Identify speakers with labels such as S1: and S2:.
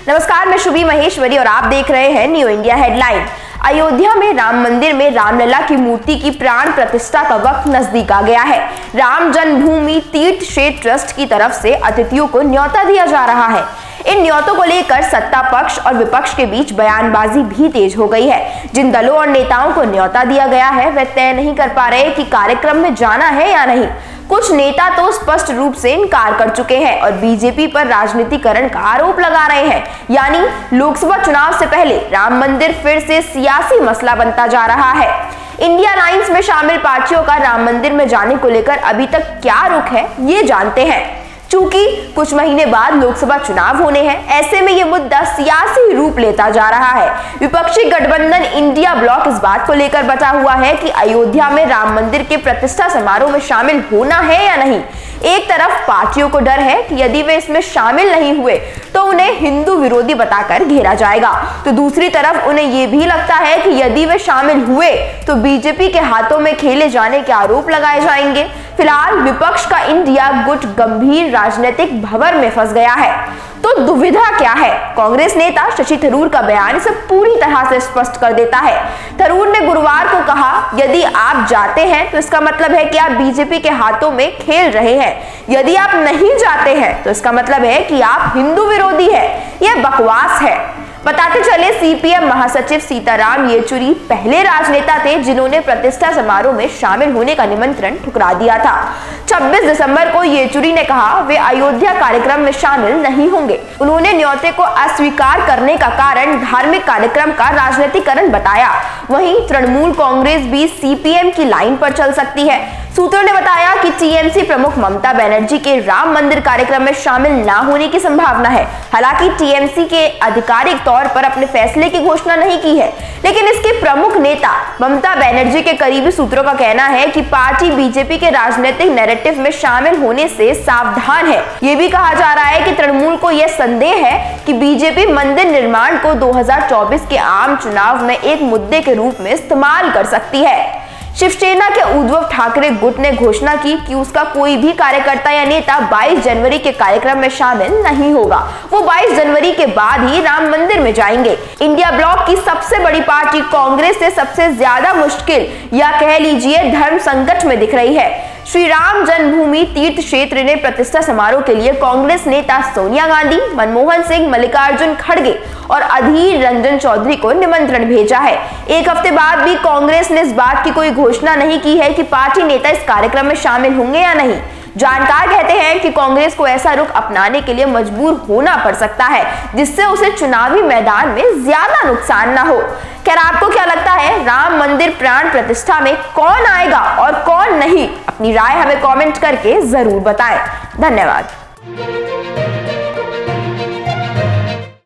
S1: नमस्कार, मैं शुभी महेश्वरी और आप देख रहे हैं न्यू इंडिया हेडलाइन। अयोध्या में राम मंदिर में रामलला की मूर्ति की प्राण प्रतिष्ठा का वक्त नजदीक आ गया है। राम जन्मभूमि तीर्थ क्षेत्र ट्रस्ट की तरफ से अतिथियों को न्योता दिया जा रहा है। इन न्योतों को लेकर सत्ता पक्ष और विपक्ष के बीच बयानबाजी भी तेज हो गई है। जिन दलों और नेताओं को न्योता दिया गया है वे तय नहीं कर पा रहे कि कार्यक्रम में जाना है या नहीं। कुछ नेता तो स्पष्ट रूप से इनकार कर चुके हैं और बीजेपी पर राजनीतिकरण का आरोप लगा रहे हैं। यानी लोकसभा चुनाव से पहले राम मंदिर फिर से सियासी मसला बनता जा रहा है। इंडिया अलायंस में शामिल पार्टियों का राम मंदिर में जाने को लेकर अभी तक क्या रुख है, ये जानते हैं। चूंकि कुछ महीने बाद लोकसभा चुनाव होने हैं, ऐसे में ये मुद्दा सियासी रूप लेता जा रहा है। विपक्षी गठबंधन इंडिया ब्लॉक इस बात को लेकर बटा हुआ है कि अयोध्या में राम मंदिर के प्रतिष्ठा समारोह में शामिल होना है या नहीं। एक तरफ पार्टियों को डर है कि यदि वे इसमें शामिल नहीं हुए तो उन्हें हिंदू विरोधी बताकर घेरा जाएगा, तो दूसरी तरफ उन्हें यह भी लगता है कि यदि वे शामिल हुए तो बीजेपी के हाथों में खेले जाने के आरोप लगाए जाएंगे। फिलहाल विपक्ष का इंडिया गुट गंभीर राजनीतिक भंवर में फंस गया है। तो दुविधा क्या है? कांग्रेस नेता शशि थरूर का बयान इसे पूरी तरह से स्पष्ट कर देता है। थरूर ने गुरुवार को कहा, यदि आप जाते हैं तो इसका मतलब है कि आप बीजेपी के हाथों में खेल रहे हैं। यदि आप नहीं जाते हैं तो इसका मतलब है कि आप हिंदू विरोधी हैं। यह बकवास है। बताते चले, सीपीएम महासचिव सीताराम येचुरी पहले राजनेता थे जिन्होंने प्रतिष्ठा समारोह में शामिल होने का निमंत्रण ठुकरा दिया था। 26 दिसंबर को येचुरी ने कहा वे अयोध्या कार्यक्रम में शामिल नहीं होंगे। उन्होंने न्योते को अस्वीकार करने का कारण धार्मिक कार्यक्रम का राजनीतिकरण बताया। वहीं तृणमूल कांग्रेस भी सीपीएम की लाइन पर चल सकती है। सूत्रों ने बताया कि टीएमसी प्रमुख ममता बनर्जी के राम मंदिर कार्यक्रम में शामिल न होने की संभावना है। हालांकि टीएमसी के आधिकारिक तौर पर अपने फैसले की घोषणा नहीं की है, लेकिन इसके प्रमुख नेता ममता बनर्जी के करीबी सूत्रों का कहना है कि पार्टी बीजेपी के राजनीतिक नैरेटिव में शामिल होने से सावधान है। ये भी कहा जा रहा है कि तृणमूल को यह संदेह है कि बीजेपी मंदिर निर्माण को 2024 के आम चुनाव में एक मुद्दे के रूप में इस्तेमाल कर सकती है। शिवसेना के उद्धव ठाकरे गुट ने घोषणा की कि उसका कोई भी कार्यकर्ता या नेता 22 जनवरी के कार्यक्रम में शामिल नहीं होगा। वो 22 जनवरी के बाद ही राम मंदिर में जाएंगे। इंडिया ब्लॉक की सबसे बड़ी पार्टी कांग्रेस से सबसे ज्यादा मुश्किल या कह लीजिए धर्म संकट में दिख रही है। श्री राम जन्मभूमि तीर्थ क्षेत्र ने प्रतिष्ठा समारोह के लिए कांग्रेस नेता सोनिया गांधी, मनमोहन सिंह, मल्लिकार्जुन खड़गे और अधीर रंजन चौधरी को निमंत्रण भेजा है। एक हफ्ते बाद भी कांग्रेस ने इस बात की कोई घोषणा नहीं की है कि पार्टी नेता इस कार्यक्रम में शामिल होंगे या नहीं। जानकार कहते हैं कि कांग्रेस को ऐसा रुख अपनाने के लिए मजबूर होना पड़ सकता है जिससे उसे चुनावी मैदान में ज्यादा नुकसान ना हो। खैर, आपको क्या लगता है, राम मंदिर प्राण प्रतिष्ठा में कौन आएगा और कौन नहीं? अपनी राय हमें कमेंट करके जरूर बताएं। धन्यवाद।